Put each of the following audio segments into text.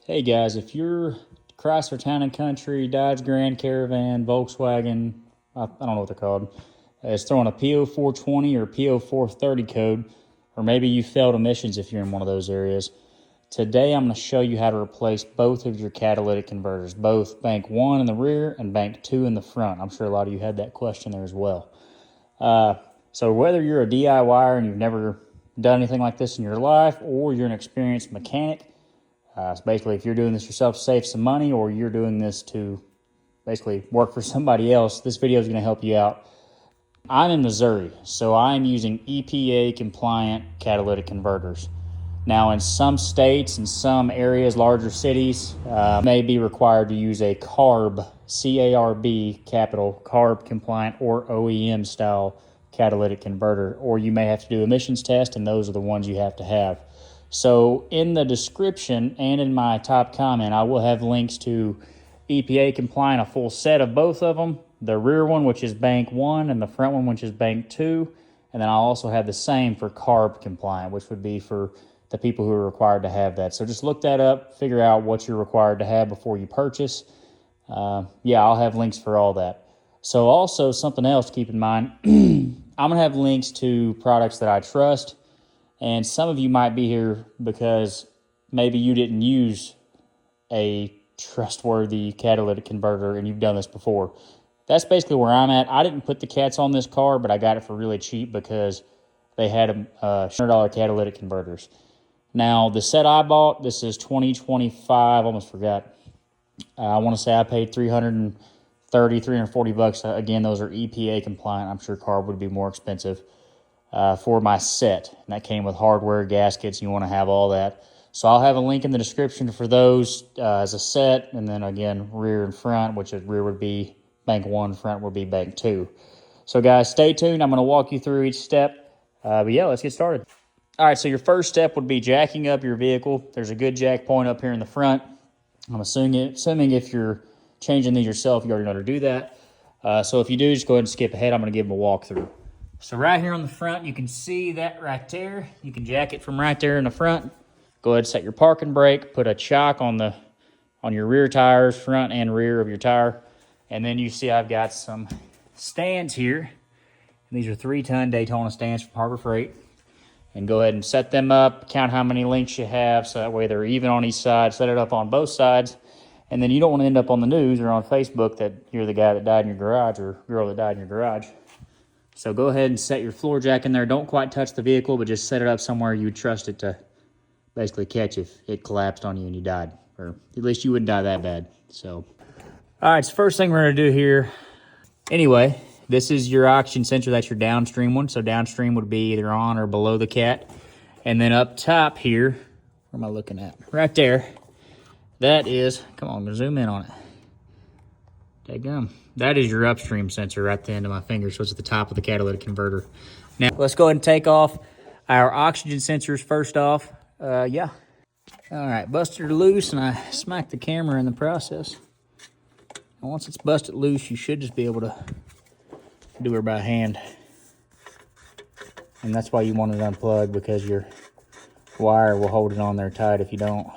Hey guys, if you're Chrysler Town Country, Dodge Grand Caravan, Volkswagen, I don't know what they're called, is throwing a PO420 or PO430 code, or maybe you failed emissions if you're in one of those areas, today I'm going to show you how to replace both of your catalytic converters, both bank 1 in the rear and bank 2 in the front. I'm sure a lot of you had that question there as well. So whether you're a DIYer and you've never done anything like this in your life, or you're an experienced mechanic, so basically, if you're doing this yourself to save some money, or you're doing this to basically work for somebody else, this video is going to help you out. I'm in Missouri, so I'm using EPA-compliant catalytic converters. Now, in some states and some areas, larger cities, may be required to use a CARB, C-A-R-B, capital, CARB-compliant or OEM-style catalytic converter, or you may have to do emissions tests, and those are the ones you have to have. So in the description and in my top comment, I will have links to EPA compliant, a full set of both of them, the rear one, which is bank 1, and the front one, which is bank 2. And then I'll also have the same for CARB compliant, which would be for the people who are required to have that. So just look that up, figure out what you're required to have before you purchase. Yeah, I'll have links for all that. So also something else to keep in mind, I'm going to have links to products that I trust. And some of you might be here because maybe you didn't use a trustworthy catalytic converter and you've done this before. That's basically where I'm at. I didn't put the cats on this car, but I got it for really cheap because they had $100 catalytic converters. Now, the set I bought, this is 2025, almost forgot. I want to say I paid $330, $340. Again, those are EPA compliant. I'm sure CARB would be more expensive. For my set, and that came with hardware, gaskets. You want to have all that, so I'll have a link in the description for those as a set, and then again rear and front, which is rear would be bank 1, front would be bank 2. So guys, stay tuned. I'm going to walk you through each step, but yeah, let's get started. All right, so your first step would be jacking up your vehicle. There's a good jack point up here in the front. I'm assuming if you're changing these yourself, you already know how to do that. So if you do, just go ahead and skip ahead. I'm going to give them a walkthrough. So right here on the front, you can see that right there. You can jack it from right there in the front. Go ahead and set your parking brake. Put a chock on your rear tires, front and rear of your tire. And then you see I've got some stands here. And these are 3-ton Daytona stands from Harbor Freight. And go ahead and set them up. Count how many links you have so that way they're even on each side. Set it up on both sides. And then you don't want to end up on the news or on Facebook that you're the guy that died in your garage or girl that died in your garage. So go ahead and set your floor jack in there. Don't quite touch the vehicle, but just set it up somewhere you would trust it to basically catch if it collapsed on you and you died. Or at least you wouldn't die that bad. So, all right, so first thing we're going to do here. Anyway, this is your oxygen sensor. That's your downstream one. So downstream would be either on or below the cat. And then up top here, where am I looking at? Right there. That is, come on, I'm going to zoom in on it. Daggum. That is your upstream sensor right at the end of my finger, so it's at the top of the catalytic converter. Now, let's go ahead and take off our oxygen sensors first off. Yeah. All right, busted her loose, and I smacked the camera in the process. And once it's busted loose, you should just be able to do her by hand. And that's why you want it unplugged, because your wire will hold it on there tight if you don't.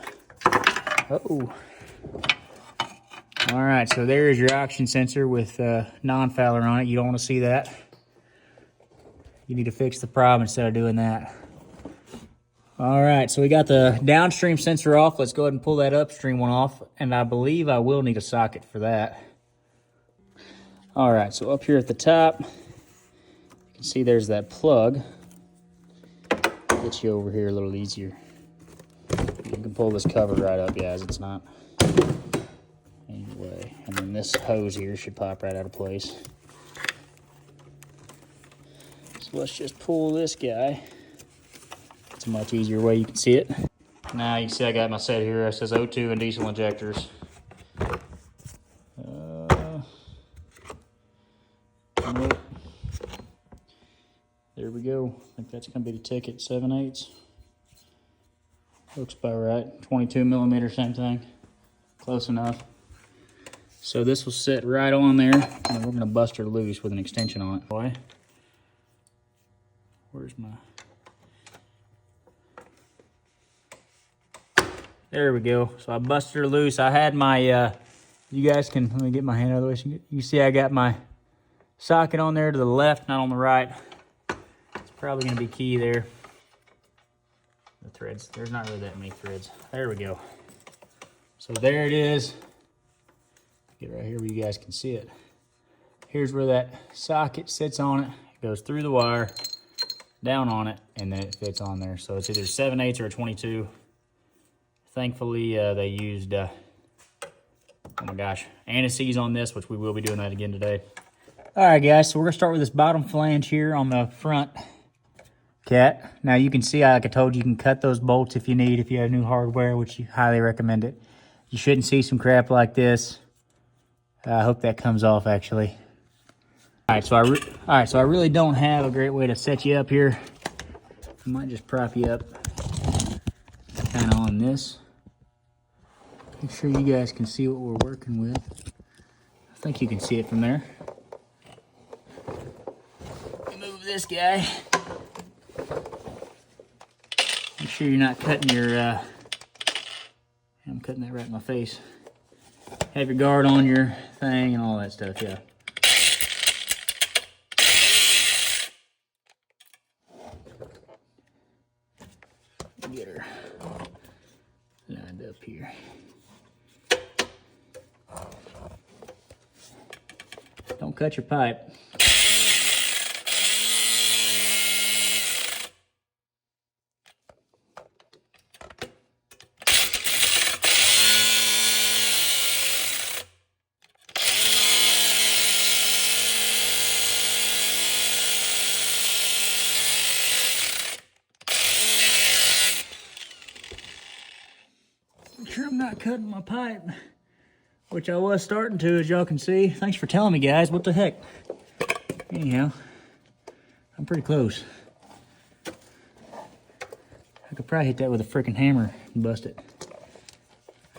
Uh-oh. All right, so there's your oxygen sensor with non-fouler on it. You don't want to see that. You need to fix the problem instead of doing that. All right, so we got the downstream sensor off. Let's go ahead and pull that upstream one off, and I believe I will need a socket for that. All right, so up here at the top, you can see there's that plug. Get you over here a little easier. You can pull this cover right up, guys. It's not... Anyway, and then this hose here should pop right out of place. So let's just pull this guy. It's a much easier way you can see it. Now you can see I got my set here. It says O2 and diesel injectors. Nope. There we go. I think that's going to be the ticket, 7/8. Looks about right. 22 millimeter, same thing. Close enough. So this will sit right on there, and we're going to bust her loose with an extension on it. Boy, where's my... There we go. So I busted her loose. I had my, you guys can, let me get my hand out of the way. So you see I got my socket on there to the left, not on the right. It's probably going to be key there. The threads, there's not really that many threads. There we go. So there it is. Get right here where you guys can see it. Here's where that socket sits on it. It goes through the wire, down on it, and then it fits on there. So it's either 7/8 or a 22. Thankfully, they used, oh my gosh, anti-seize on this, which we will be doing that again today. All right, guys, so we're gonna start with this bottom flange here on the front cat. Now you can see, like I told you, you can cut those bolts if you need, if you have new hardware, which you highly recommend it. You shouldn't see some crap like this. I hope that comes off, actually. All right, so I really don't have a great way to set you up here. I might just prop you up kind of on this. Make sure you guys can see what we're working with. I think you can see it from there. Move this guy. Make sure you're not cutting your, I'm cutting that right in my face. Have your guard on your thing and all that stuff, yeah. Get her lined up here. Don't cut your pipe. Make sure I'm not cutting my pipe, which I was starting to, as y'all can see. Thanks for telling me, guys. What the heck? Anyhow, I'm pretty close. I could probably hit that with a freaking hammer and bust it.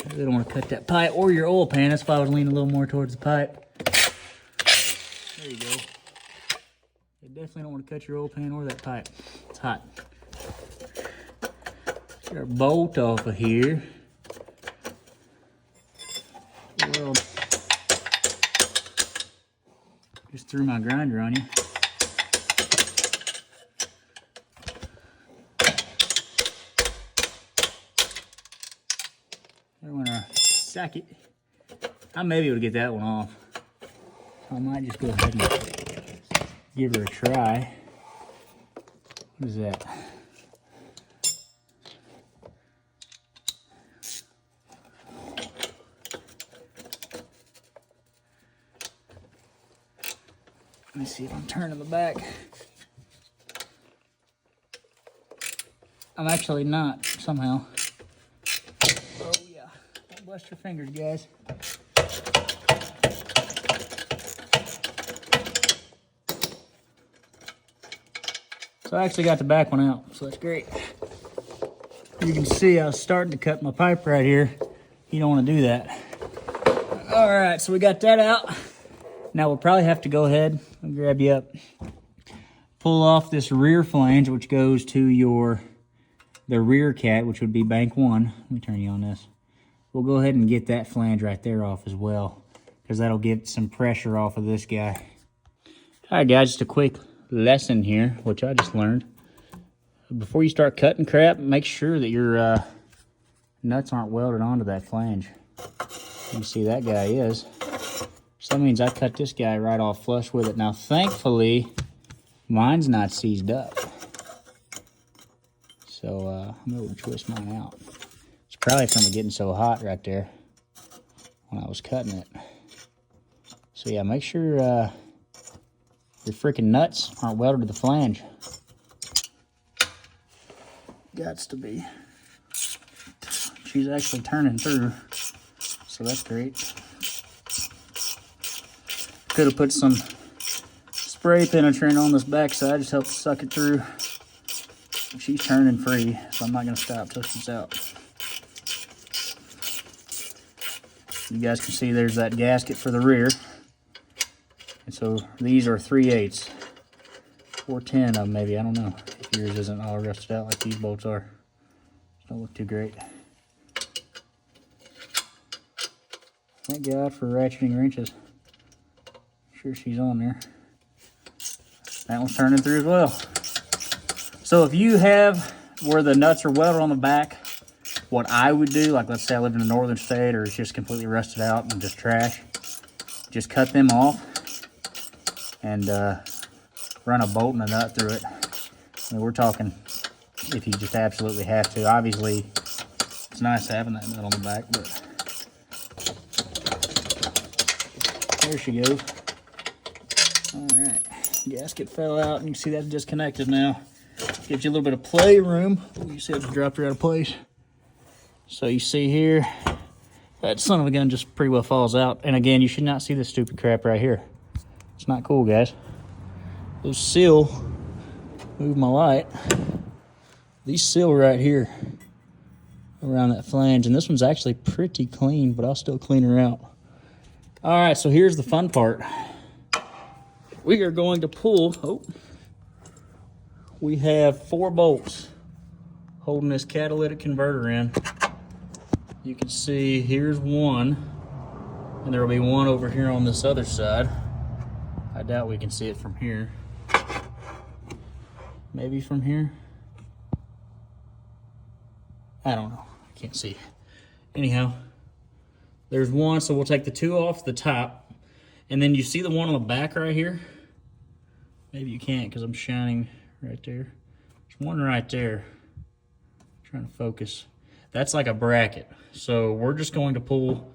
I really don't want to cut that pipe or your oil pan. That's why I was leaning a little more towards the pipe. There you go. You definitely don't want to cut your oil pan or that pipe. It's hot. Get our bolt off of here. Well, just threw my grinder on you. There went our socket. I may be able to get that one off. I might just go ahead and give her a try. What is that? Let me see if I'm turning the back. I'm actually not, somehow. Oh yeah, don't bust your fingers, guys. So I actually got the back one out, so that's great. You can see I was starting to cut my pipe right here. You don't want to do that. All right, so we got that out. Now we'll probably have to go ahead and grab you up. Pull off this rear flange, which goes to the rear cat, which would be bank one. Let me turn you on this. We'll go ahead and get that flange right there off as well, because that'll get some pressure off of this guy. All right, guys, just a quick lesson here, which I just learned. Before you start cutting crap, make sure that your nuts aren't welded onto that flange. You see that guy is. So that means I cut this guy right off flush with it. Now, thankfully, mine's not seized up. So I'm able to twist mine out. It's probably from it getting so hot right there when I was cutting it. So yeah, make sure your freaking nuts aren't welded to the flange. Gots to be. She's actually turning through, so that's great. Could have put some spray penetrant on this backside, just help suck it through. She's turning free, so I'm not going to stop till she's out. You guys can see there's that gasket for the rear. And so these are 3/8 or 10 of them maybe, I don't know. If yours isn't all rusted out like these bolts are. Don't look too great. Thank God for ratcheting wrenches. Sure she's on there. That one's turning through as well. So if you have where the nuts are welded on the back, what I would do, like let's say I live in a northern state or it's just completely rusted out and just trash, just cut them off and run a bolt and a nut through it. I mean, we're talking if you just absolutely have to. Obviously, it's nice having that nut on the back, but there she goes. All right, gasket fell out, and you can see that's disconnected now. Gives you a little bit of play room. You see it's dropped her out of place. So you see here, that son of a gun just pretty well falls out. And again, you should not see this stupid crap right here. It's not cool, guys. Those seal, move my light. These seal right here around that flange. And this one's actually pretty clean, but I'll still clean her out. All right, so here's the fun part. We are going to pull, we have 4 bolts holding this catalytic converter in. You can see here's one, and there will be one over here on this other side. I doubt we can see it from here. Maybe from here? I don't know. I can't see. Anyhow, there's one, so we'll take the 2 off the top. And then you see the one on the back right here? Maybe you can't because I'm shining right there. There's one right there. I'm trying to focus. That's like a bracket. So we're just going to pull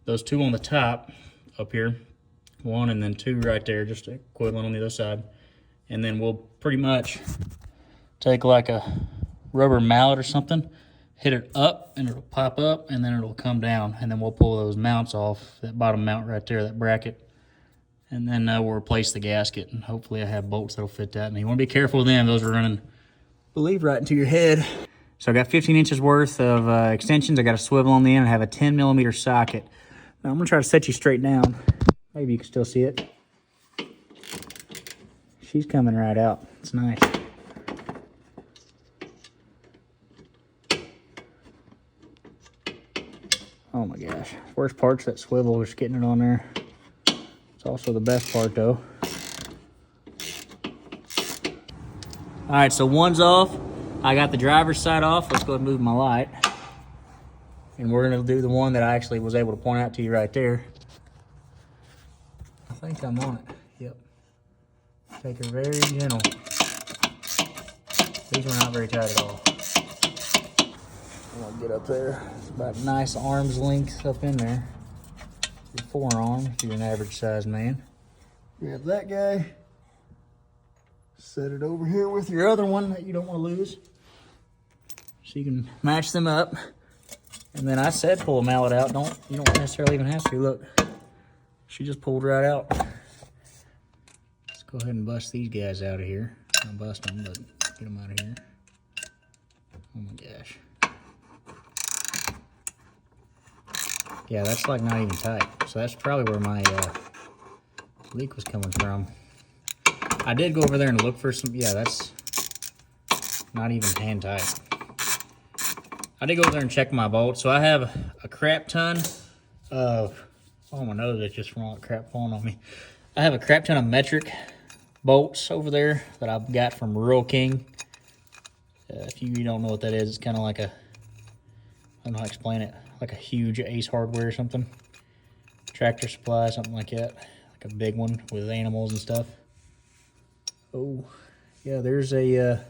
those 2 on the top up here. 1 and then 2 right there, just equivalent on the other side. And then we'll pretty much take like a rubber mallet or something, hit it up and it'll pop up and then it'll come down. And then we'll pull those mounts off, that bottom mount right there, that bracket. And then we'll replace the gasket, and hopefully I have bolts that'll fit that. And you want to be careful with them. Those are running, I believe, right into your head. So I got 15 inches worth of extensions. I got a swivel on the end. I have a 10mm socket. Now I'm going to try to set you straight down. Maybe you can still see it. She's coming right out. It's nice. Oh my gosh. Worst part's that swivel, just getting it on there. It's also the best part though. All right, so one's off. I got the driver's side off. Let's go ahead and move my light. And we're gonna do the one that I actually was able to point out to you right there. I think I'm on it, yep. Take her very gentle. These were not very tight at all. I'm gonna get up there. It's about a nice arm's length up in there. Your forearm, if you're an average sized man. Grab that guy. Set it over here with your other one that you don't want to lose. So you can match them up. And then I said pull a mallet out. You don't necessarily even have to. Look, she just pulled right out. Let's go ahead and bust these guys out of here. I'll bust them, but get them out of here. Oh my gosh. Yeah, that's like not even tight. So that's probably where my leak was coming from. I did go over there and look for some, yeah, that's not even hand tight. I did go over there and check my bolts. So I have a crap ton of, oh my nose, that's just from all the crap falling on me. I have a crap ton of metric bolts over there that I've got from Rural King. If you don't know what that is, it's kind of like a, I don't know how to explain it, like a huge Ace Hardware or something. Tractor Supply, something like that. Like a big one with animals and stuff. Oh, yeah, there's a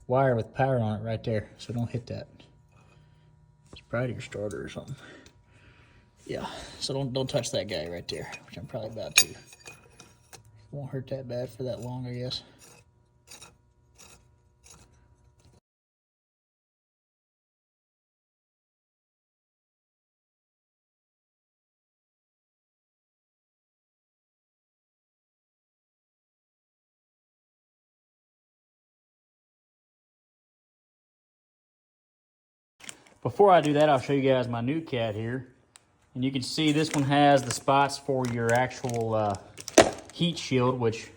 wire with power on it right there, so don't hit that. It's probably your starter or something. Yeah, so don't touch that guy right there, which I'm probably about to. Won't hurt that bad for that long, I guess. Before I do that, I'll show you guys my new cat here. And you can see this one has the spots for your actual heat shield, which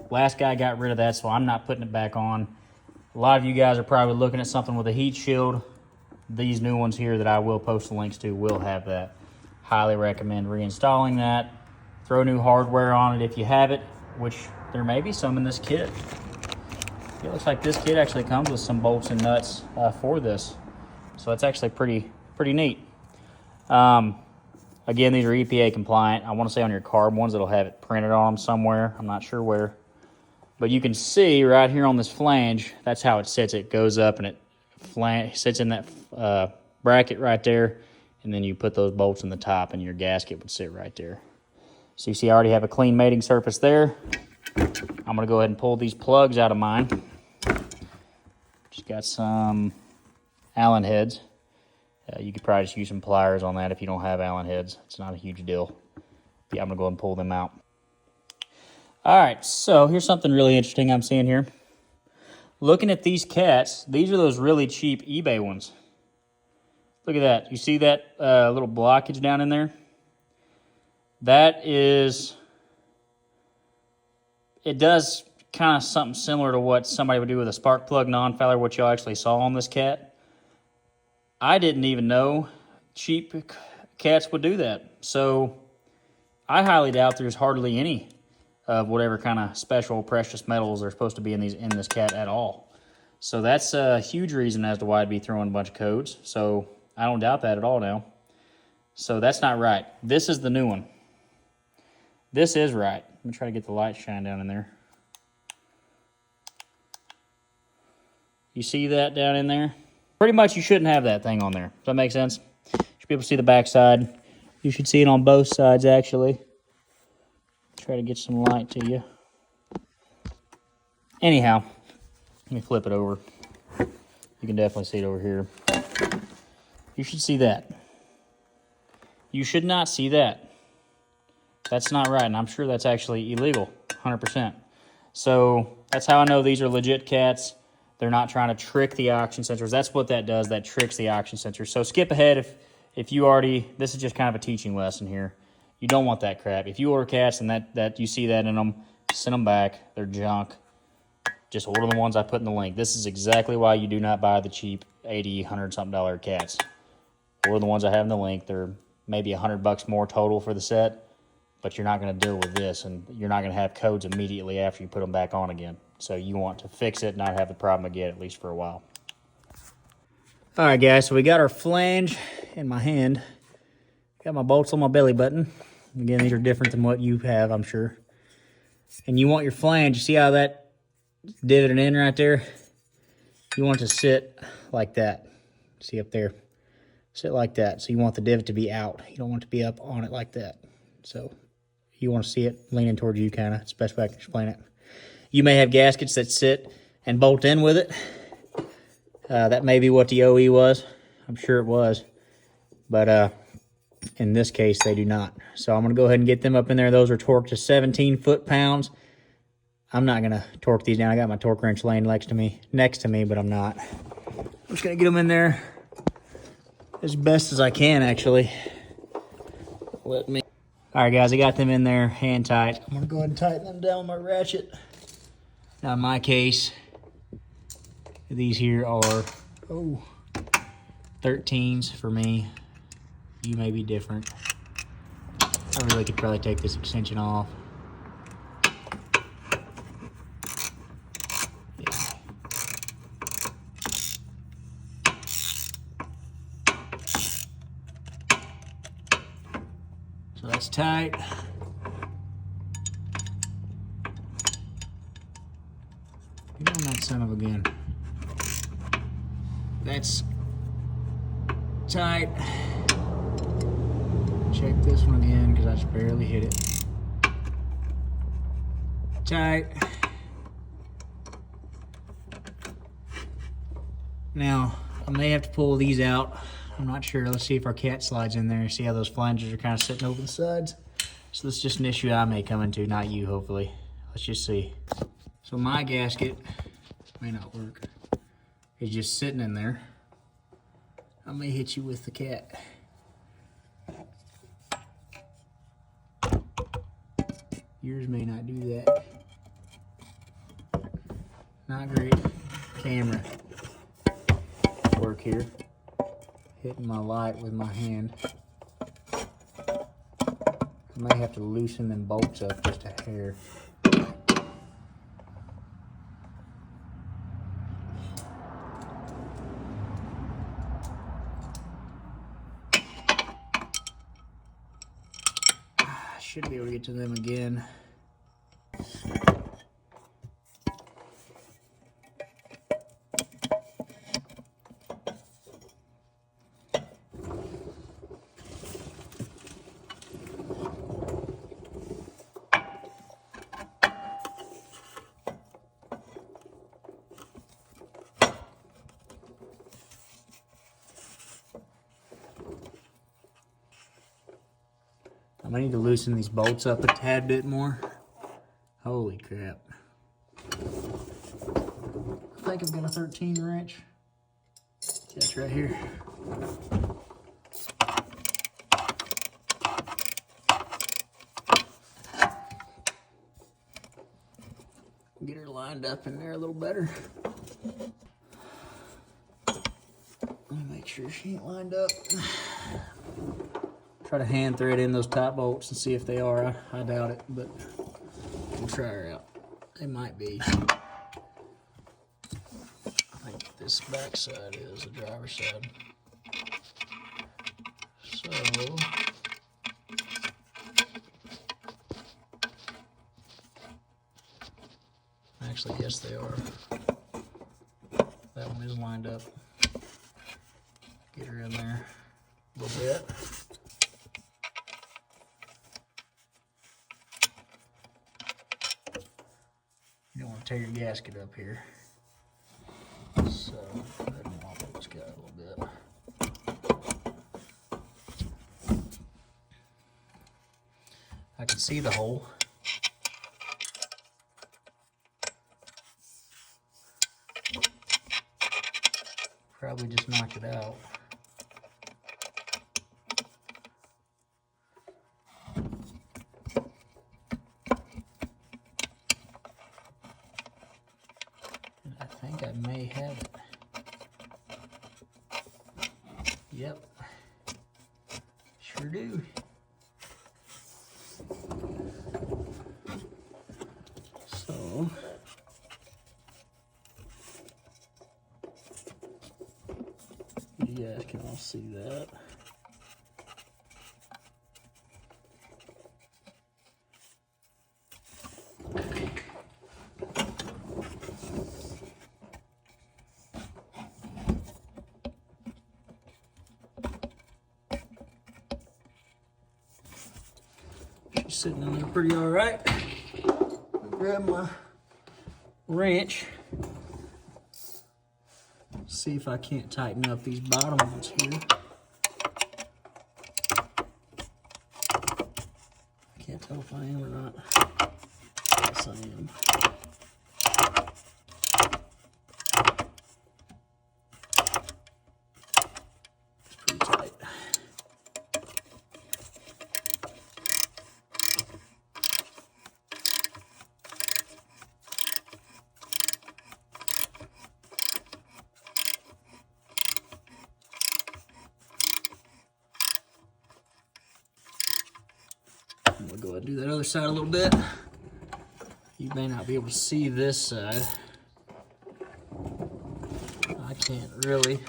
last guy got rid of that, so I'm not putting it back on. A lot of you guys are probably looking at something with a heat shield. These new ones here that I will post the links to will have that. highly recommend reinstalling that. Throw new hardware on it if you have it, which there may be some in this kit. It looks like this kit actually comes with some bolts and nuts for this. So that's actually pretty neat. Again, these are EPA compliant. I want to say on your CARB ones, it'll have it printed on them somewhere. I'm not sure where. But you can see right here on this flange, that's how it sits. It goes up and it sits in that bracket right there. And then you put those bolts in the top and your gasket would sit right there. So you see I already have a clean mating surface there. I'm going to go ahead and pull these plugs out of mine. Just got some Allen heads. You could probably just use some pliers on that if you don't have Allen heads. It's not a huge deal. Yeah, I'm going to go ahead and pull them out. All right, so here's something really interesting I'm seeing here. Looking at these cats, these are those really cheap eBay ones. Look at that. You see that little blockage down in there? That is... It does kind of something similar to what somebody would do with a spark plug non-fouler, what y'all actually saw on this cat. I didn't even know cheap cats would do that. So I highly doubt there's hardly any of whatever kind of special precious metals are supposed to be in this cat at all. So that's a huge reason as to why I'd be throwing a bunch of codes. So I don't doubt that at all now. So that's not right. This is the new one. This is right. Let me try to get the light shine down in there. You see that down in there? Pretty much you shouldn't have that thing on there. Does that make sense? You should be able to see the back side. You should see it on both sides, actually. Try to get some light to you. Anyhow, let me flip it over. You can definitely see it over here. You should see that. You should not see that. That's not right, and I'm sure that's actually illegal, 100%. So that's how I know these are legit cats. They're not trying to trick the oxygen sensors. That's what that does. That tricks the oxygen sensors. So skip ahead if you already... This is just kind of a teaching lesson here. You don't want that crap. If you order cats and that you see that in them, send them back. They're junk. Just order the ones I put in the link. This is exactly why you do not buy the cheap $80, $100-something cats. Order the ones I have in the link. They're maybe $100 more total for the set, but you're not going to deal with this, and you're not going to have codes immediately after you put them back on again. So you want to fix it, not have the problem again, at least for a while. All right, guys, so we got our flange in my hand. Got my bolts on my belly button. Again, these are different than what you have, I'm sure. And you want your flange, you see how that divoted in right there? You want it to sit like that. See up there? Sit like that. So you want the divot to be out. You don't want it to be up on it like that. So you want to see it leaning towards you, kind of. It's the best way I can explain it. You may have gaskets that sit and bolt in with it. That may be what the OE was. I'm sure it was. But in this case, they do not. So I'm going to go ahead and get them up in there. Those are torqued to 17 foot-pounds. I'm not going to torque these down. I got my torque wrench laying next to me, but I'm not. I'm just going to get them in there as best as I can, actually. All right, guys, I got them in there hand tight. I'm going to go ahead and tighten them down with my ratchet. Now, in my case, these here are 13s for me. You may be different. I really could probably take this extension off. So that's tight. Get on that son of a gun. That's tight. Check this one again because I just barely hit it. Tight. Now, I may have to pull these out. I'm not sure. Let's see if our cat slides in there. See how those flanges are kind of sitting over the sides? So this is just an issue I may come into, not you, hopefully. Let's just see. So my gasket, may not work, is just sitting in there. I may hit you with the cat. Yours may not do that. Not great. Camera work here. Hitting my light with my hand. I may have to loosen them bolts up just a hair. I should be able to get to them again. I need to loosen these bolts up a tad bit more. Holy crap. I think I've got a 13 wrench. That's right here. Get her lined up in there a little better. Let me make sure she ain't lined up. Try to hand thread in those top bolts and see if they are. I doubt it, but we'll try her out. They might be. I think this back side is the driver's side. So actually, yes, they are. That one is lined up. Get her in there a little bit. You don't want to tear your gasket up here. So, go ahead and wobble this guy a little bit. I can see the hole. Probably just knocked it out. And I think I may have it. Yep. Sure do. So you guys can all see that. She's sitting in there pretty all right. Grab my wrench. See if I can't tighten up these bottom ones here. Can't tell if I am or not. Yes, I am. It's pretty tight. We'll go ahead and do that other side a little bit. You may not be able to see this side. I can't really.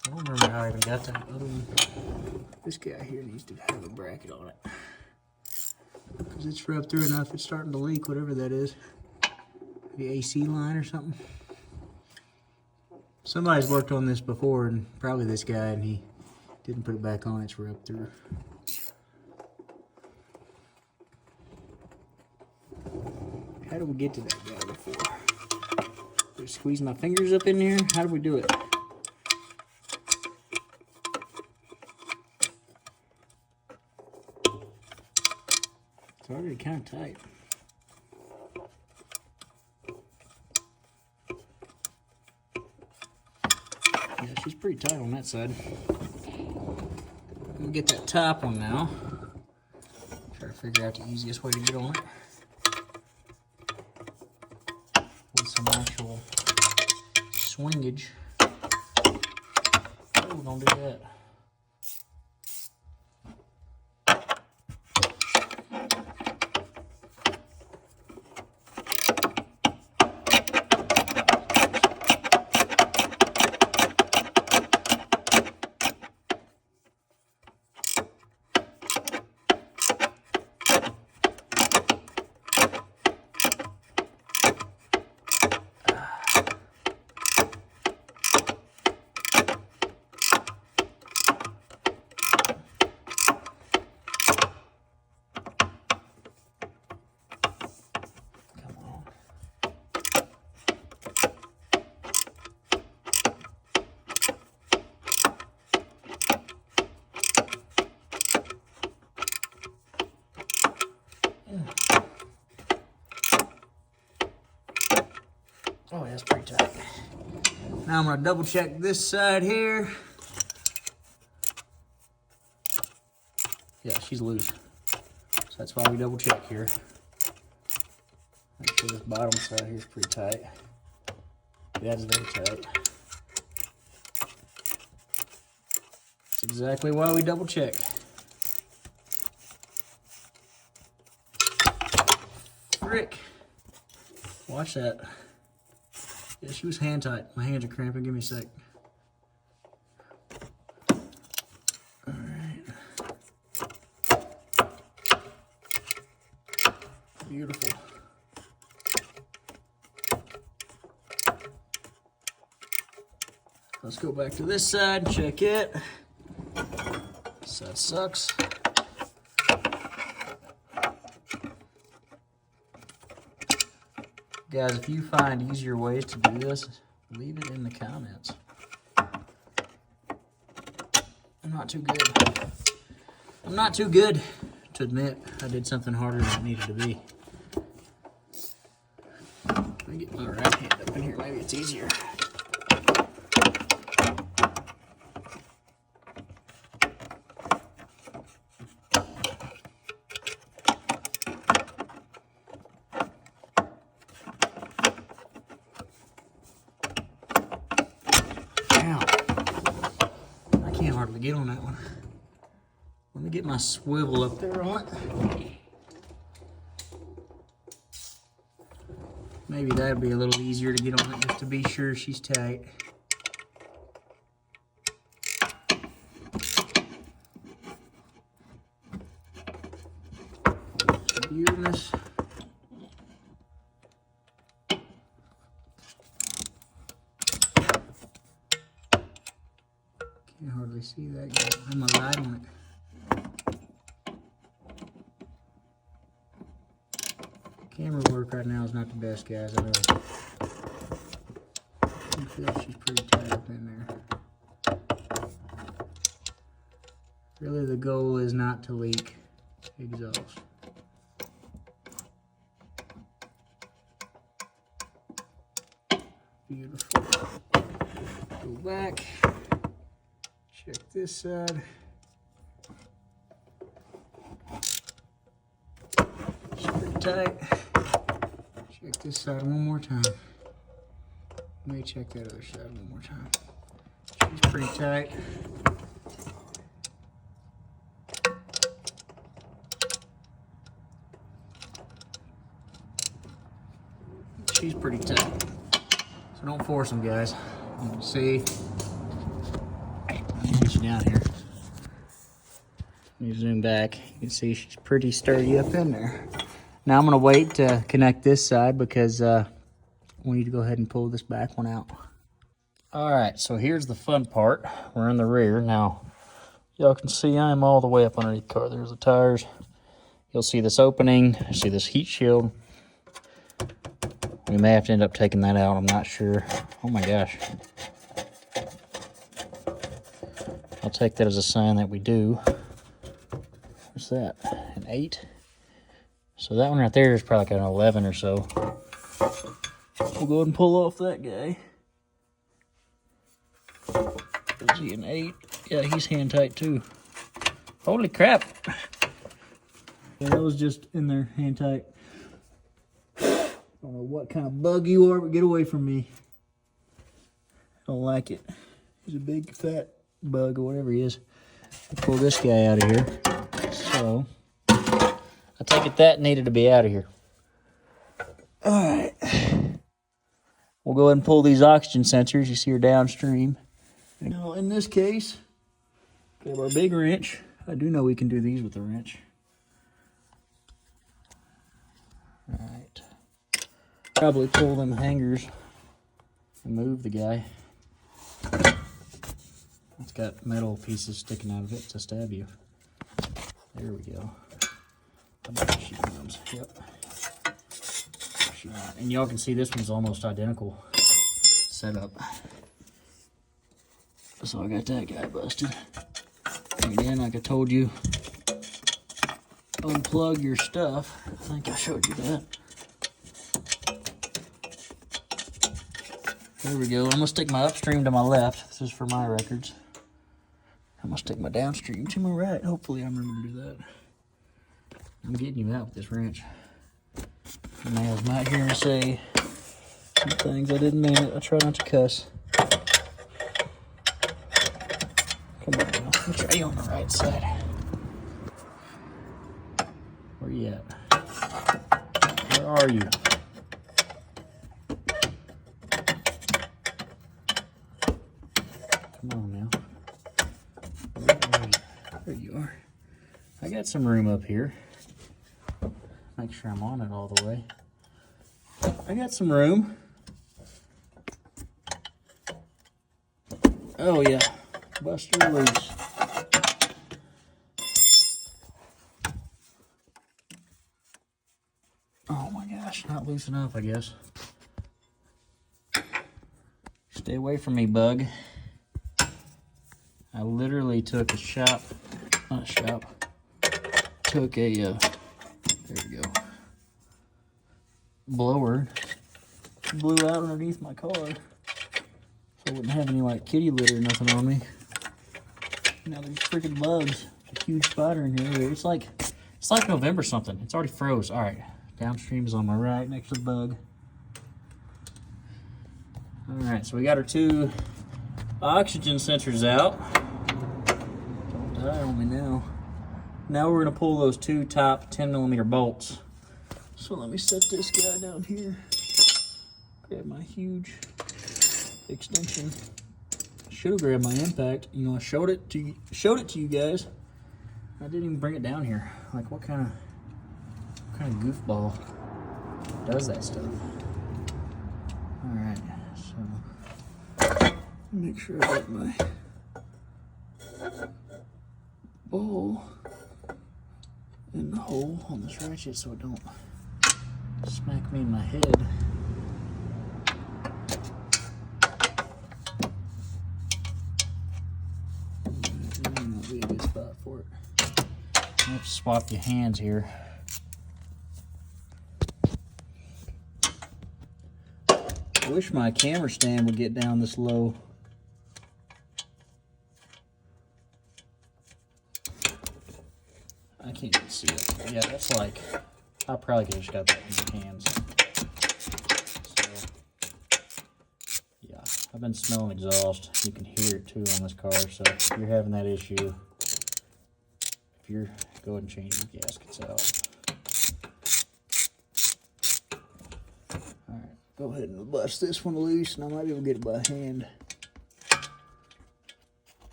I don't remember how I even got that other one. This guy here needs to have a bracket on it. Because it's rubbed through enough, it's starting to leak, whatever that is. The AC line or something. Somebody's worked on this before, and probably this guy, and he didn't put it back on, it's rubbed through. How do we get to that guy before? Do I squeeze my fingers up in here? How do we do it? It's already kind of tight. Yeah, she's pretty tight on that side. We'll get that top one now. Try to figure out the easiest way to get on it. With some actual swingage. Oh, don't do that. Oh, yeah, that's pretty tight. Now I'm gonna double check this side here. Yeah, she's loose. So that's why we double check here. Make sure this bottom side here is pretty tight. That is very tight. That's exactly why we double check. Frick. Watch that. Yeah, she was hand tight. My hands are cramping. Give me a sec. Alright. Beautiful. Let's go back to this side and check it. This side sucks. Guys, if you find easier ways to do this, leave it in the comments. I'm not too good. I'm not too good to admit I did something harder than it needed to be. Let me get my right hand up in here. Maybe it's easier. Hardly get on that one. Let me get my swivel up there on it. Maybe that'd be a little easier to get on it just to be sure she's tight. Beautiness. Can't hardly see that yet. I'm gonna light on it. Camera work right now is not the best, guys. I know. I feel she's pretty tight up in there. Really, the goal is not to leak exhaust. Beautiful. Go back. Check this side. It's pretty tight. Check this side one more time. Let me check that other side one more time. She's pretty tight. She's pretty tight. So don't force them, guys. You can see. Let me get you down here. Let me zoom back. You can see she's pretty sturdy up in there. Now I'm gonna wait to connect this side because we need to go ahead and pull this back one out. All right, so here's the fun part. We're in the rear. Now, y'all can see I'm all the way up underneath the car. There's the tires. You'll see this opening, see this heat shield. We may have to end up taking that out, I'm not sure. Oh my gosh. I'll take that as a sign that we do. What's that? An 8? So that one right there is probably like an 11 or so. We'll go ahead and pull off that guy. Is he an 8? Yeah, he's hand tight too. Holy crap. Yeah, that was just in there, hand tight. I don't know what kind of bug you are, but get away from me. I don't like it. He's a big fat bug or whatever he is. I'll pull this guy out of here. So, I take it that needed to be out of here. Alright. We'll go ahead and pull these oxygen sensors. You see her downstream. Now, in this case, we have our big wrench. I do know we can do these with a wrench. Alright. Probably pull them hangers and move the guy. It's got metal pieces sticking out of it to stab you. There we go. I bet she comes. Yep. And y'all can see this one's almost identical setup. So I got that guy busted. Again, like I told you, unplug your stuff. I think I showed you that. There we go. I'm going to stick my upstream to my left. This is for my records. I'm going to stick my downstream to my right. Hopefully I remember to do that. I'm getting you out with this wrench. Nails might hear me say some things I didn't mean it. I try not to cuss. Come on now. I'll try you on the right side. Where you at? Where are you? Come on now. There you are. I got some room up here. Make sure I'm on it all the way. I got some room. Oh yeah, Buster loose. Oh my gosh, not loose enough, I guess. Stay away from me, bug. I literally took took a, there we go, blower, blew out underneath my car, so I wouldn't have any like kitty litter or nothing on me. Now there's freaking bugs, a huge spider in here. It's like November something. It's already froze. All right, downstream is on my right next to the bug. All right, so we got our 2 oxygen sensors out. Don't die on me now. Now we're gonna pull those 2 top 10mm bolts. So let me set this guy down here. Grab my huge extension. Should have grabbed my impact. You know, I showed it to you guys. I didn't even bring it down here. Like, what kind of goofball does that stuff? All right, so make sure I got my ball in the hole on this ratchet so it don't smack me in my head. That may not be a good spot for it. I have to swap your hands here. I wish my camera stand would get down this low. I can't even see it. Yeah, that's like, I probably could have just got that in my hands. So, yeah, I've been smelling exhaust. You can hear it too on this car. So if you're having that issue, go ahead and change your gaskets out. All right, go ahead and bust this one loose, and I might be able to get it by hand.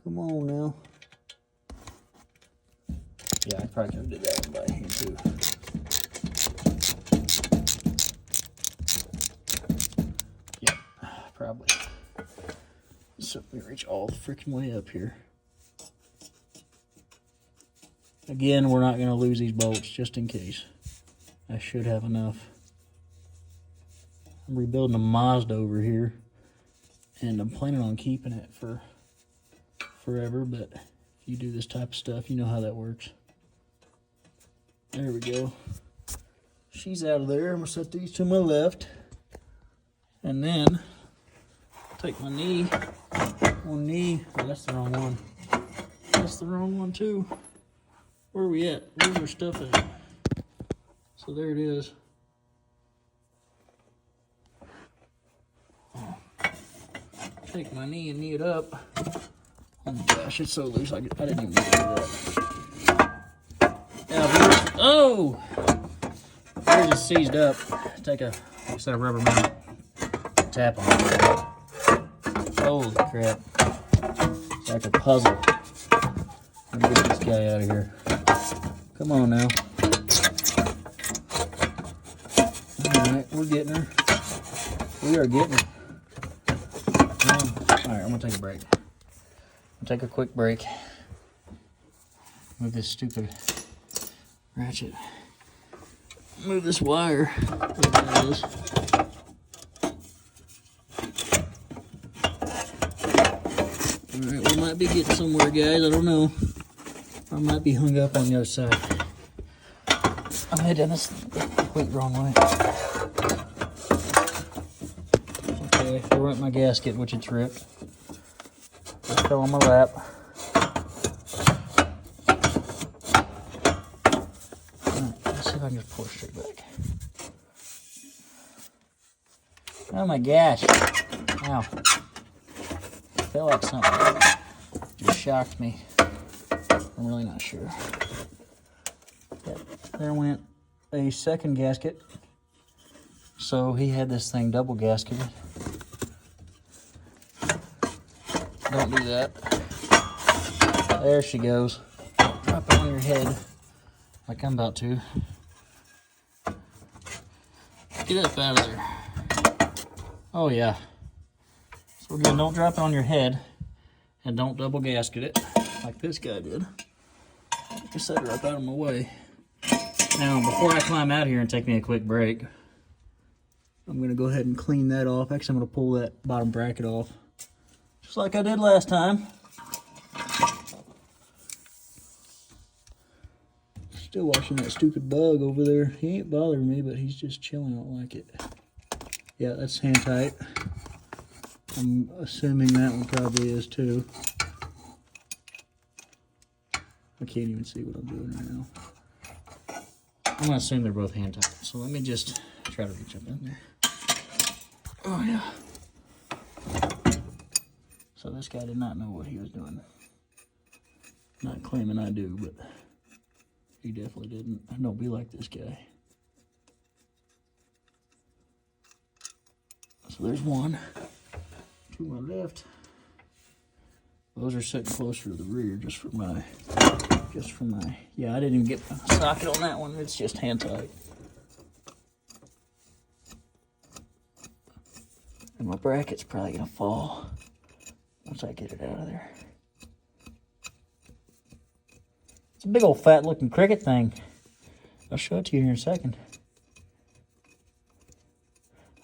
Come on now. Yeah, I probably could have did that one by hand too. Yeah, probably. So let me reach all the freaking way up here. Again, we're not going to lose these bolts, just in case. I should have enough. I'm rebuilding a Mazda over here, and I'm planning on keeping it for forever, but if you do this type of stuff, you know how that works. There we go. She's out of there. I'm gonna set these to my left. And then take my knee. Oh, that's the wrong one. That's the wrong one too. Where are we at? Where's our stuff at? So there it is. Take my knee and knee it up. Oh my gosh, it's so loose. I didn't even do that. Oh! They're just seized up. Take a set of rubber band. Tap on it. Holy crap. It's like a puzzle. Let me get this guy out of here. Come on now. Alright, we're getting her. We are getting her. Alright, I'm gonna take a break. I'm gonna take a quick break. Move this stupid ratchet. Move this wire. Whatever that is. Alright, we might be getting somewhere, guys. I don't know. I might be hung up on the other side. I'm heading this went the wrong way. Okay, I ripped my gasket, which it's ripped. It fell on my lap. Alright, let's see if I can just pull it straight back. Oh my gosh. Ow. Felt like something just shocked me. I'm really not sure. Yep, there went a second gasket. So he had this thing double gasketed. Don't do that. There she goes. Drop it on your head like I'm about to. Get up out of there. Oh yeah. So again, don't drop it on your head and don't double gasket it like this guy did. I set it right out of my way. Now, before I climb out here and take me a quick break, I'm going to go ahead and clean that off. Actually, I'm going to pull that bottom bracket off, just like I did last time. Still watching that stupid bug over there. He ain't bothering me, but he's just chilling. I don't like it. Yeah, that's hand tight. I'm assuming that one probably is too. I can't even see what I'm doing right now. I'm going to assume they're both hand tight. So let me just try to reach up in there. Oh, yeah. So this guy did not know what he was doing. Not claiming I do, but he definitely didn't. Don't be like this guy. So there's one. To my left. Those are sitting closer to the rear just for my, yeah, I didn't even get the socket on that one. It's just hand tight. And my bracket's probably gonna fall once I get it out of there. It's a big old fat looking cricket thing. I'll show it to you here in a second.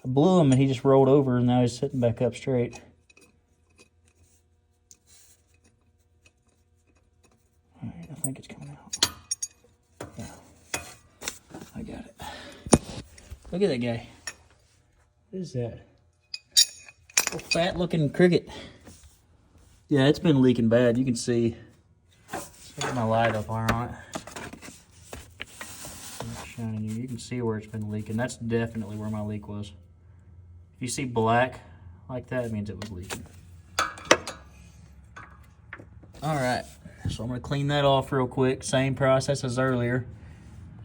I blew him and he just rolled over and now he's sitting back up straight. Alright, I think it's coming out. Yeah. I got it. Look at that guy. What is that? A fat looking cricket. Yeah, it's been leaking bad. You can see. Look at my light up on it. I'm shining you. You can see where it's been leaking. That's definitely where my leak was. If you see black like that, it means it was leaking. All right, so I'm gonna clean that off real quick. Same process as earlier.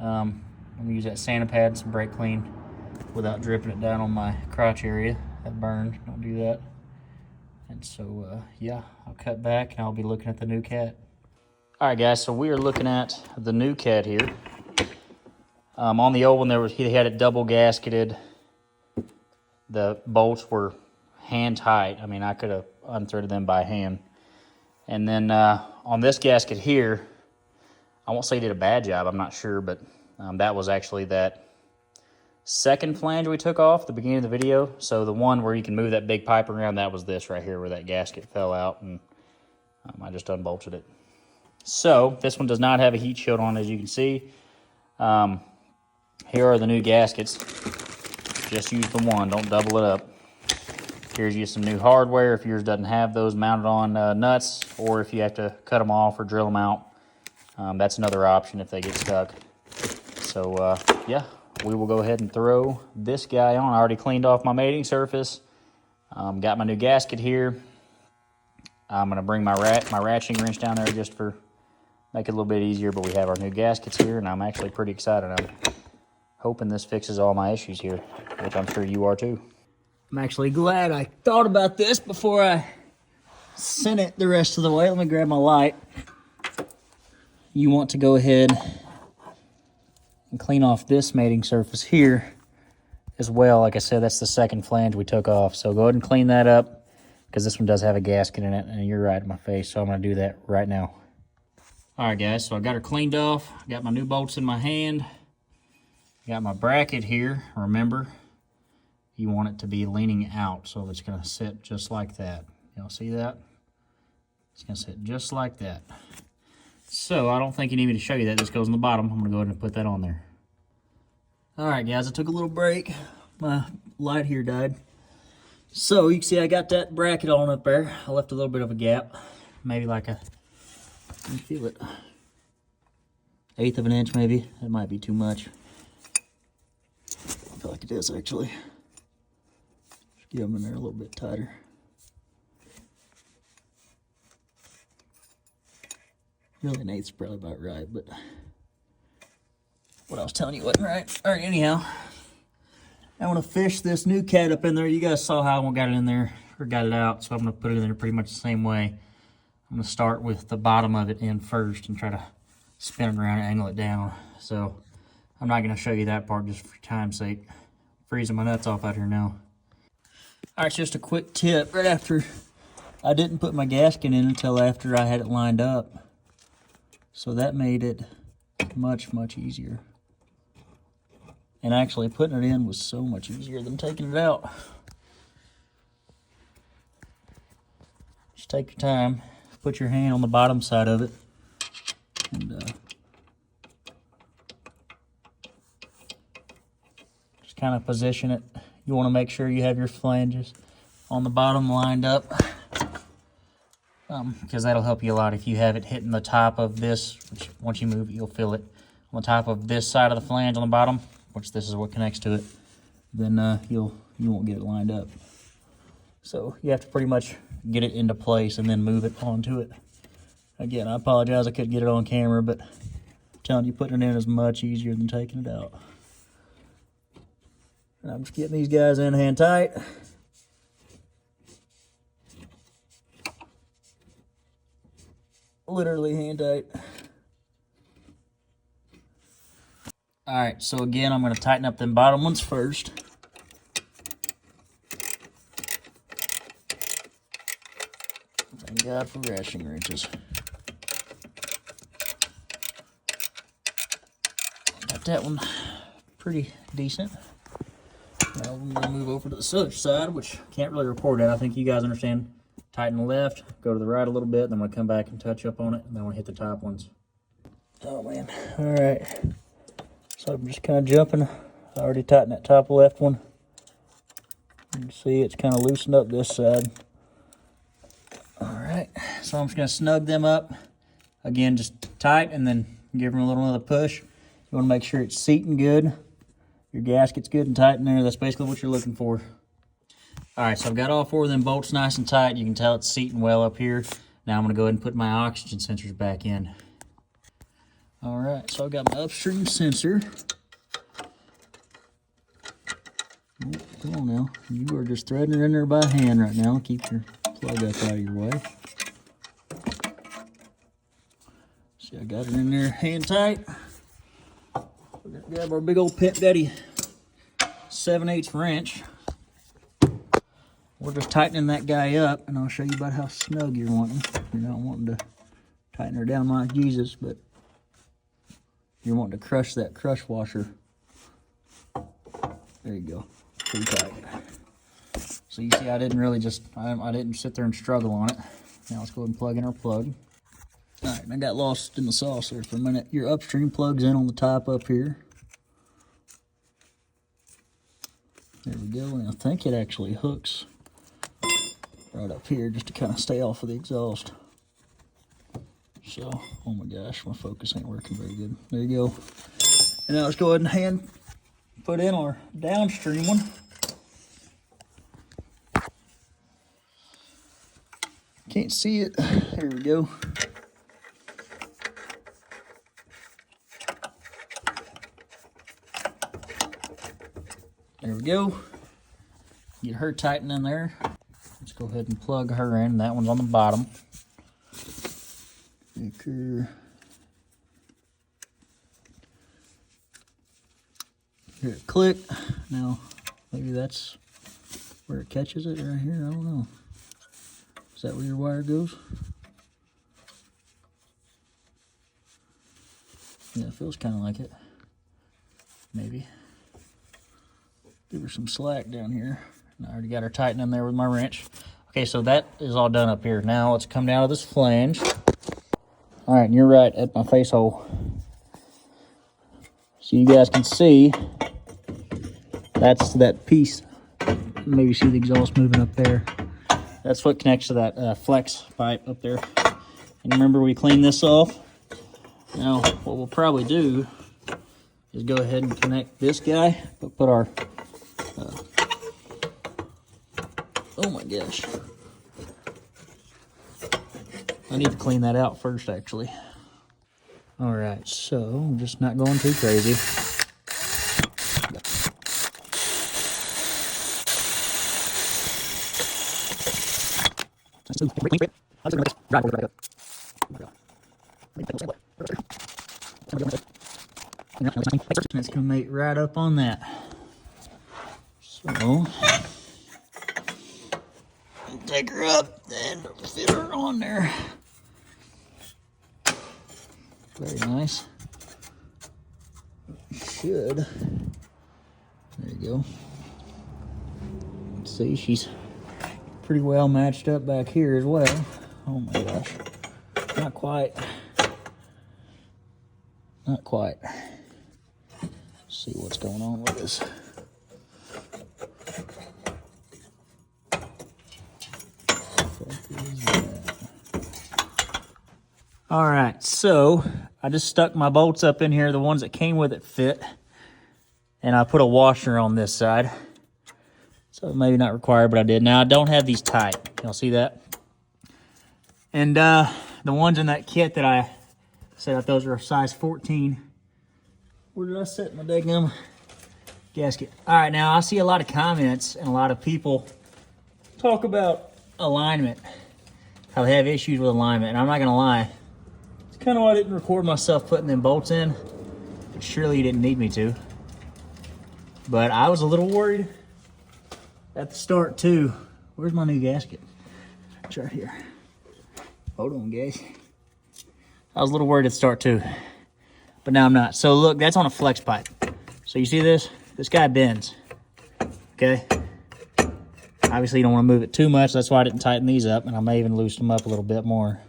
I'm gonna use that Santa pad and some brake clean without dripping it down on my crotch area. That burned, don't do that. And so, yeah, I'll cut back and I'll be looking at the new cat. All right, guys, so we are looking at the new cat here. On the old one, he had it double gasketed. The bolts were hand tight. I mean, I could have unthreaded them by hand. And then on this gasket here, I won't say he did a bad job, I'm not sure, but that was actually that second flange we took off at the beginning of the video. So the one where you can move that big pipe around, that was this right here where that gasket fell out, and I just unbolted it. So this one does not have a heat shield on, as you can see. Here are the new gaskets. Just use the one, don't double it up. Here's you some new hardware if yours doesn't have those mounted on nuts, or if you have to cut them off or drill them out. That's another option if they get stuck. So yeah, we will go ahead and throw this guy on. I already cleaned off my mating surface. Got my new gasket here. I'm gonna bring my ratcheting wrench down there just for make it a little bit easier, but we have our new gaskets here, and I'm actually pretty excited. I'm hoping this fixes all my issues here, which I'm sure you are too. I'm actually glad I thought about this before I sent it the rest of the way. Let me grab my light. You want to go ahead and clean off this mating surface here as well. Like I said, that's the second flange we took off. So go ahead and clean that up, because this one does have a gasket in it, and you're right in my face, so I'm going to do that right now. All right, guys, so I got her cleaned off. Got my new bolts in my hand. Got my bracket here. Remember, you want it to be leaning out, so it's going to sit just like that. Y'all see that? It's going to sit just like that. So I don't think you need me to show you that. This goes on the bottom. I'm going to go ahead and put that on there. All right, guys, I took a little break. My light here died. So you can see I got that bracket on up there. I left a little bit of a gap, maybe like a, you can feel it, 1/8 of an inch maybe. That might be too much. I feel like it is actually. Just get them in there a little bit tighter. Really, 1/8 is probably about right, but what I was telling you wasn't right. All right, anyhow, I want to fish this new cat up in there. You guys saw how I got it in there, or got it out, so I'm going to put it in there pretty much the same way. I'm going to start with the bottom of it in first and try to spin it around and angle it down. So I'm not going to show you that part just for time's sake. Freezing my nuts off out here now. All right, just a quick tip. Right after, I didn't put my gasket in until after I had it lined up. So that made it much, much easier. And actually putting it in was so much easier than taking it out. Just take your time, put your hand on the bottom side of it, and just kind of position it. You want to make sure you have your flanges on the bottom lined up, because that'll help you a lot if you have it hitting the top of this, which once you move it, you'll feel it on the top of this side of the flange on the bottom, which this is what connects to it, then you won't get it lined up. So you have to pretty much get it into place and then move it onto it. Again, I apologize I couldn't get it on camera, but I'm telling you, putting it in is much easier than taking it out. And I'm just getting these guys in hand tight. Literally hand tight. All right, so again, I'm going to tighten up them bottom ones first. Thank God for ratcheting wrenches. Got that one pretty decent. Now we're going to move over to the other side, which can't really record that. I think you guys understand. Tighten the left, go to the right a little bit, then I'm going to come back and touch up on it, and then I'm going to hit the top ones. Oh, man. All right. So I'm just kind of jumping. I already tightened that top left one. You can see it's kind of loosened up this side. All right, so I'm just going to snug them up. Again, just tight, and then give them a little another push. You want to make sure it's seating good. Your gasket's good and tight in there. That's basically what you're looking for. All right, so I've got all 4 of them bolts nice and tight. You can tell it's seating well up here. Now I'm going to go ahead and put my oxygen sensors back in. All right, so I've got my Upstream sensor. Oh, come on now. You are just threading her in there by hand right now. Keep your plug up out of your way. See, I got it in there hand tight. We're going to grab our big old Pet Daddy 7/8 wrench. We're just tightening that guy up, and I'll show you about how snug you're wanting. You're not wanting to tighten her down like Jesus, but you're wanting to crush that crush washer. There you go. Pretty tight. So you see, I didn't really just, I didn't sit there and struggle on it. Now let's go ahead and plug in our plug. All right, and I got lost in the sauce there for a minute. Your Upstream plugs in on the top up here. There we go, and I think it actually hooks right up here just to kind of stay off of the exhaust. So, oh my gosh, my focus ain't working very good. There you go. And now let's go ahead and put in our Downstream one. Can't see it. There we go. There we go. Get her tightened in there. Let's go ahead and plug her in. That one's on the bottom. Hear it click. Now, maybe that's where it catches it right here. I don't know. Is that where your wire goes? Yeah, it feels kind of like it. Maybe. Give her some slack down here. And I already got her tightened in there with my wrench. Okay, so that is all done up here. Now let's come down to this flange. All right, and you're right at my face hole. So you guys can see, that's that piece. Maybe see the exhaust moving up there. That's what connects to that flex pipe up there. And remember, we cleaned this off. Now, what we'll probably do is go ahead and connect this guy, but put our, oh my gosh. I need to clean that out first, actually. All right, so I'm just not going too crazy. It's gonna mate right up on that. So take her up and fit her on there. Very nice. Should. There you go. Let's see, she's pretty well matched up back here as well. Oh my gosh. Not quite. Not quite. Let's see what's going on with this. All right, so I just stuck my bolts up in here. The ones that came with it fit. And I put a washer on this side. So maybe not required, but I did. Now I don't have these tight. Y'all see that? And the ones in that kit that I said that those are a size 14. Where did I set my daggum gasket? All right, now I see a lot of comments and a lot of people talk about alignment. How they have issues with alignment. And I'm not gonna lie. It's kind of why I didn't record myself putting them bolts in. But surely you didn't need me to. But I was a little worried at the start too. Where's my new gasket? It's right here. Hold on, guys. I was a little worried at the start too, but now I'm not. So look, that's on a flex pipe. So you see this? This guy bends, okay? Obviously you don't want to move it too much. That's why I didn't tighten these up, and I may even loosen them up a little bit more.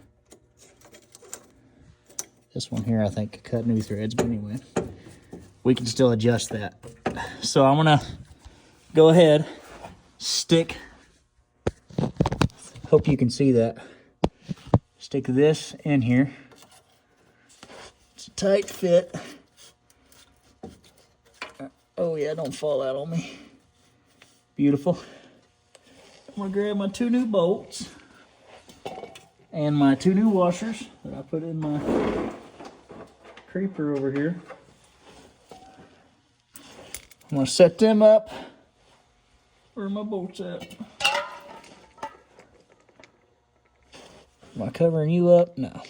This one here I think could cut new threads, but anyway, we can still adjust that. So I'm gonna go ahead, stick, hope you can see that. Stick this in here. It's a tight fit. Oh yeah, don't fall out on me. Beautiful. I'm gonna grab my 2 new bolts and my 2 new washers that I put in my creeper over here. I'm gonna set them up. Where are my bolts at? Am I covering you up? No.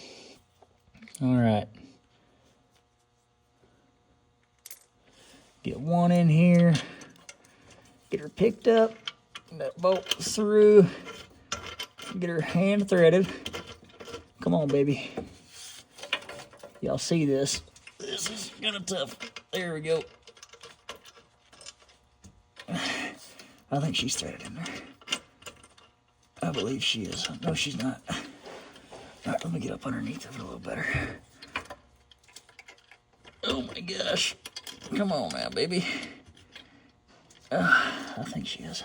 All right. Get one in here. Get her picked up. That bolt through. Get her hand threaded. Come on, baby. Y'all see this? This is kind of tough. There we go. I think she's threaded in there. I believe she is. No, she's not. All right, let me get up underneath of it a little better. Oh my gosh. Come on now, baby. I think she is.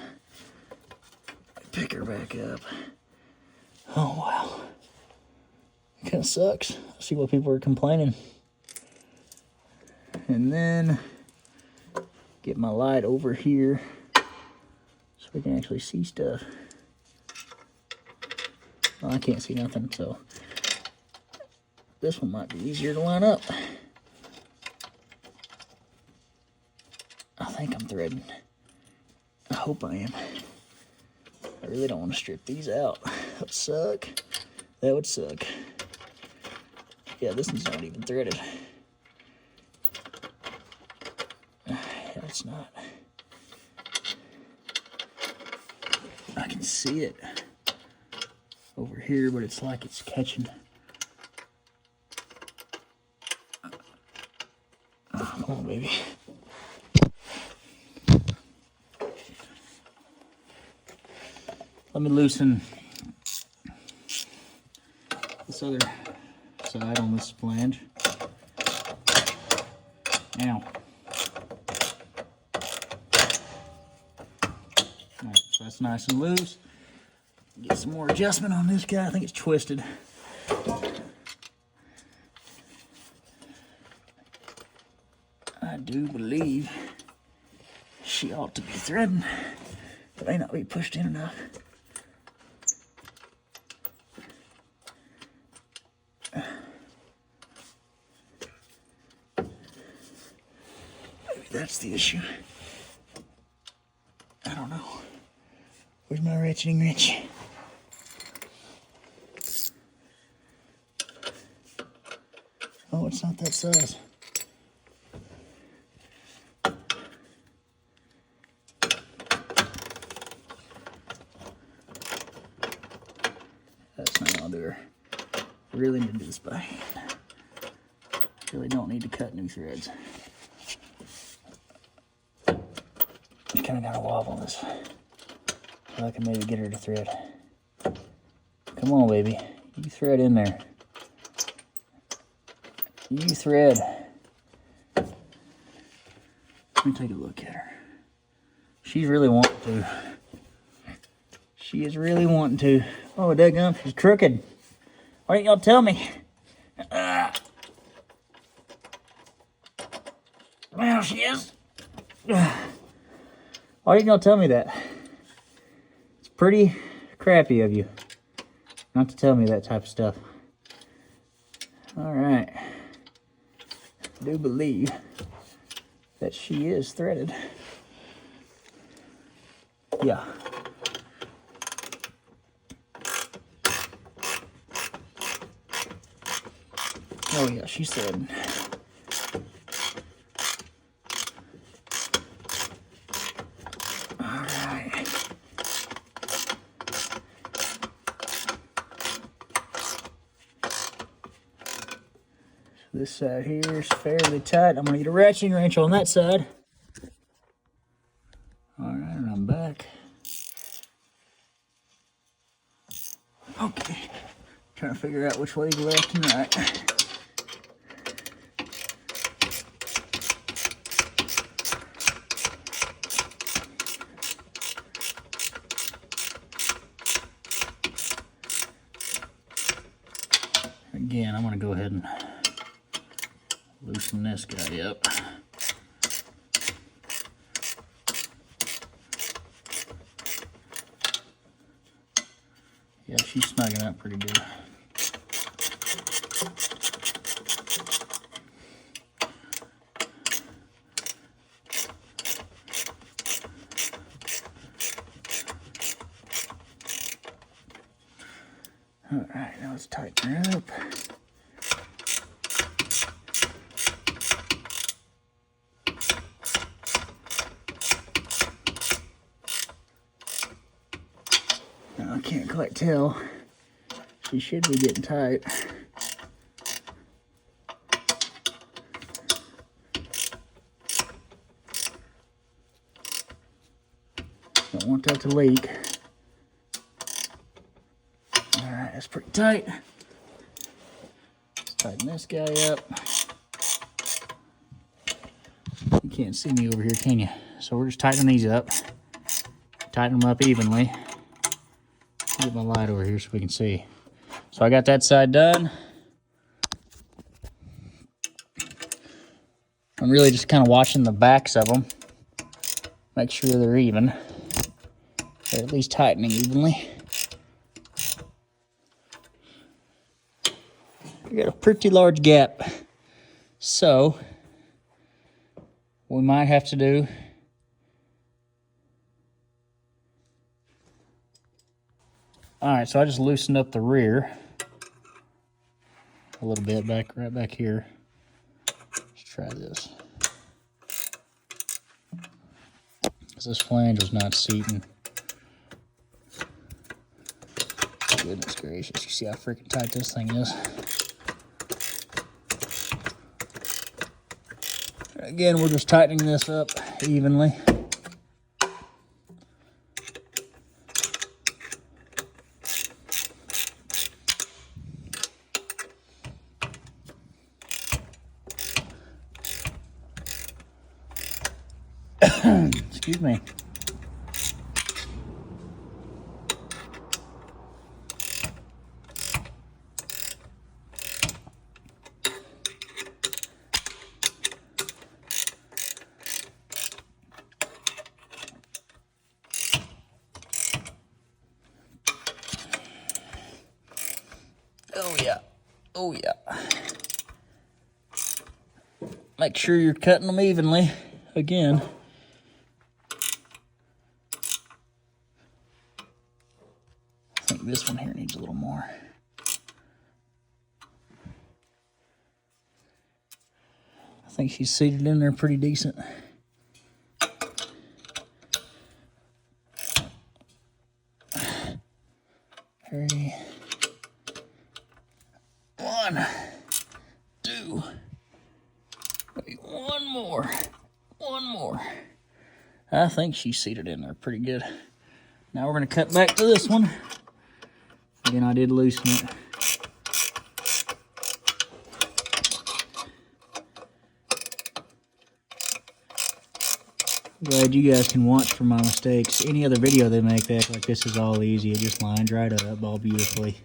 Pick her back up. Oh, wow. It kind of sucks. See what people are complaining. And then get my light over here so we can actually see stuff. Well, I can't see nothing, so this one might be easier to line up. I think I'm threading. I hope I am. I really don't want to strip these out. That would suck. That would suck. Yeah, this one's not even threaded. Yeah, it's not. I can see it over here, but it's like it's catching. Oh, come on, baby. Let me loosen this other side on this flange. Now, right, so that's nice and loose. Get some more adjustment on this guy. I think it's twisted. I do believe she ought to be threading, but may not be pushed in enough. Maybe that's the issue. I don't know. Where's my ratcheting wrench? Oh, it's not that size. That's not gonna do her. Really need to do this by hand. Really don't need to cut new threads. Just kind of gotta wobble this so I can maybe get her to thread. Come on, baby. You thread in there. You thread. Let me take a look at her. She's really wanting to. She is really wanting to. Oh, daggum, she's crooked. Why didn't y'all tell me? Well, she is. Why didn't y'all tell me that? It's pretty crappy of you not to tell me that type of stuff. All right. I do believe that she is threaded. Yeah. Oh yeah, she's threaded. All right. This side here is fairly tight. I'm gonna get a ratcheting wrench on that side. All right, and I'm back. Okay, trying to figure out which way's left and right. Again, I'm gonna go ahead and loosen this guy up. Yeah, she's snugging up pretty good. All right, now let's tighten her up. Now, I can't quite tell. She should be getting tight. Don't want that to leak. All right, that's pretty tight. Tighten this guy up. You can't see me over here, can you? So we're just tightening these up. Tighten them up evenly. Get my light over here so we can see. So I got that side done. I'm really just kind of watching the backs of them. Make sure they're even. Or at least tightening evenly. We got a pretty large gap. So, we might have to do alright, so I just loosened up the rear a little bit right back here. Let's try this. Because this flange was not seating. Goodness gracious, you see how freaking tight this thing is. Again, we're just tightening this up evenly. Excuse me. Oh yeah. Oh yeah. Make sure you're cutting them evenly again. I think this one here needs a little more. I think she's seated in there pretty decent. 30. 1, 2. Wait, one more. I think she's seated in there pretty good. Now we're going to cut back to this one. Again, I did loosen it. Glad you guys can watch for my mistakes. Any other video they make, they act like this is all easy. It just lines right up all beautifully.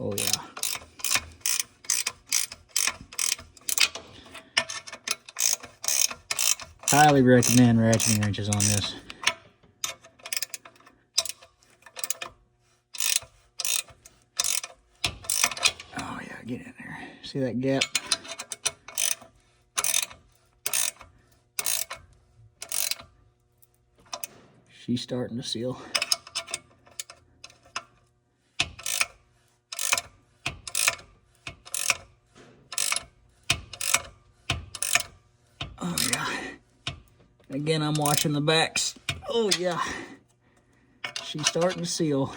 Oh yeah. Highly recommend ratcheting wrenches on this. Oh yeah, get in there. See that gap? She's starting to seal. Oh yeah. Again, I'm watching the backs. Oh yeah. She's starting to seal.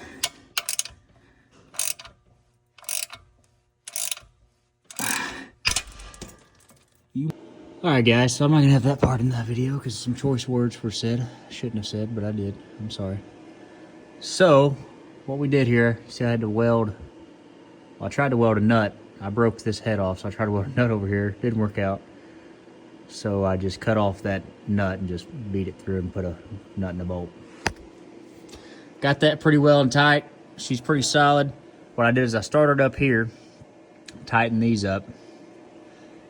Alright guys, so I'm not going to have that part in that video because some choice words were said. I shouldn't have said, but I did. I'm sorry. So, what we did here, see I had to weld, well I tried to weld a nut. I broke this head off, so I tried to weld a nut over here. Didn't work out. So I just cut off that nut and just beat it through and put a nut in the bolt. Got that pretty well and tight. She's pretty solid. What I did is I started up here, tightened these up,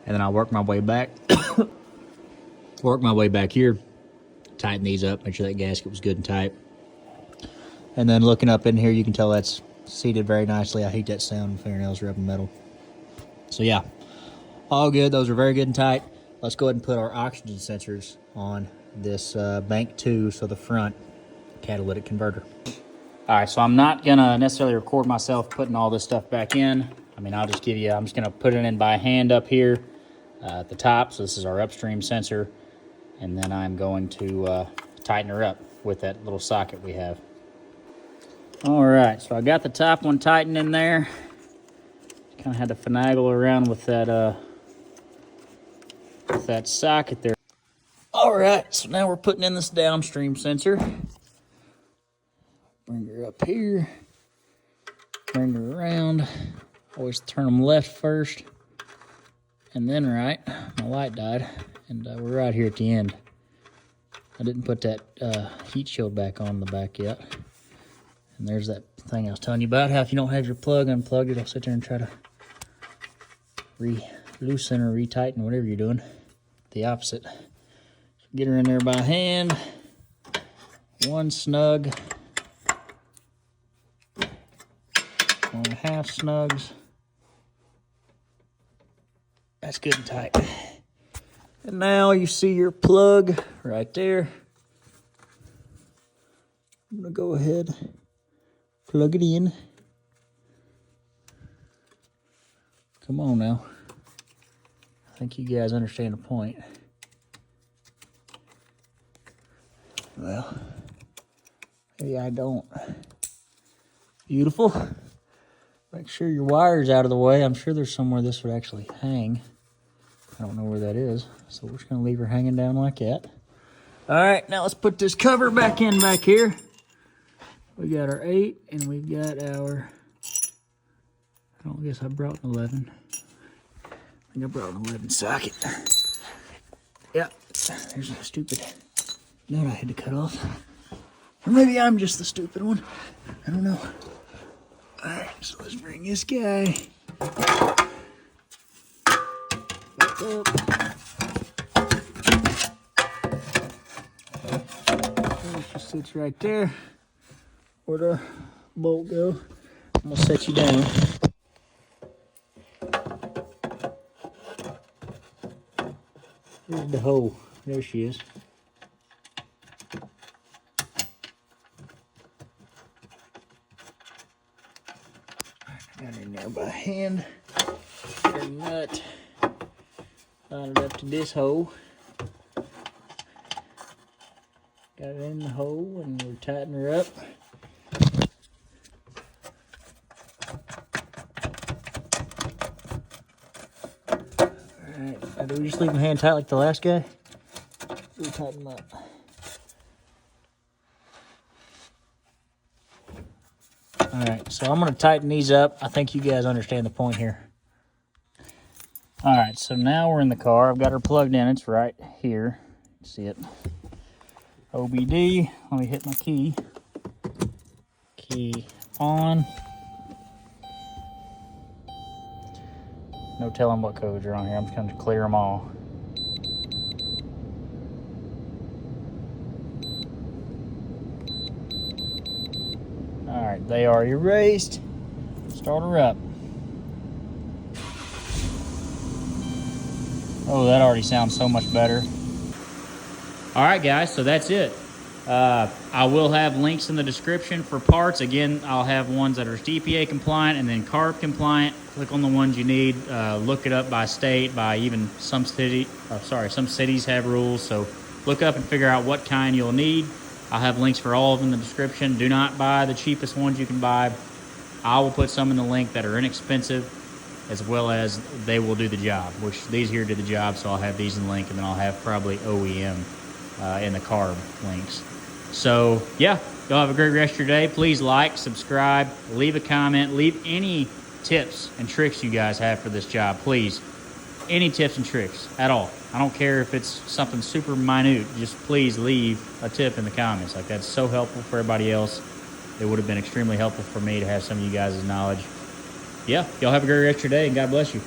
and then I worked my way back. Work my way back here, tighten these up, make sure that gasket was good and tight. And then looking up in here, you can tell that's seated very nicely. I hate that sound when fingernails rubbing metal. So yeah, all good. Those are very good and tight. Let's go ahead and put our oxygen sensors on this Bank 2, so the front catalytic converter. All right, so I'm not gonna necessarily record myself putting all this stuff back in. I mean, I'll just give you, I'm just gonna put it in by hand up here at the top. So this is our Upstream sensor. And then I'm going to tighten her up with that little socket we have. All right, so I got the top one tightened in there. Kind of had to finagle around with that socket there. All right, so now we're putting in this Downstream sensor. Bring her up here, bring her around. Always turn them left first, and then right. My light died, and we're right here at the end. I didn't put that heat shield back on the back yet. And there's that thing I was telling you about, how if you don't have your plug unplugged, it'll sit there and try to re-loosen or retighten, whatever you're doing. The opposite. Get her in there by hand. One snug. 1.5 snugs. That's good and tight. And now you see your plug right there. I'm gonna go ahead, plug it in. Come on now. I think you guys understand the point. Well, maybe I don't. Beautiful. Make sure your wire's out of the way. I'm sure there's somewhere this would actually hang. I don't know where that is, so we're just gonna leave her hanging down like that. All right, now let's put this cover back in back here. We got our 8, and we've got our, I don't guess I brought an 11. I think I brought an 11 socket. Yep, there's a stupid nut I had to cut off. Or maybe I'm just the stupid one. I don't know. All right, so let's bring this guy back up. She sits right there. Where'd our bolt go? I'm gonna set you down. Here's the hole. There she is. Got her in there by hand. Got her nut. Line it up to this hole. Got it in the hole, and we're tightening her up. Alright, now do we just leave them hand tight like the last guy? We tighten them up. Alright, so I'm going to tighten these up. I think you guys understand the point here. Alright, so now we're in the car. I've got her plugged in. It's right here. You see it. OBD. Let me hit my key. Key on. No telling what codes are on here. I'm just going to clear them all. Alright, they are erased. Start her up. Oh, that already sounds so much better. Alright guys, so that's it. I will have links in the description for parts. Again, I'll have ones that are EPA compliant and then CARB compliant. Click on the ones you need. Look it up by state, by even some cities have rules. So look up and figure out what kind you'll need. I'll have links for all of them in the description. Do not buy the cheapest ones you can buy. I will put some in the link that are inexpensive, as well as they will do the job, which these here do the job, so I'll have these in the link, and then I'll have probably OEM in the CARB links. So yeah, y'all have a great rest of your day. Please like, subscribe, leave a comment, leave any tips and tricks you guys have for this job, please. Any tips and tricks at all. I don't care if it's something super minute, just please leave a tip in the comments. Like, that's so helpful for everybody else. It would have been extremely helpful for me to have some of you guys' knowledge. Yeah, y'all have a great rest of your day, and God bless you.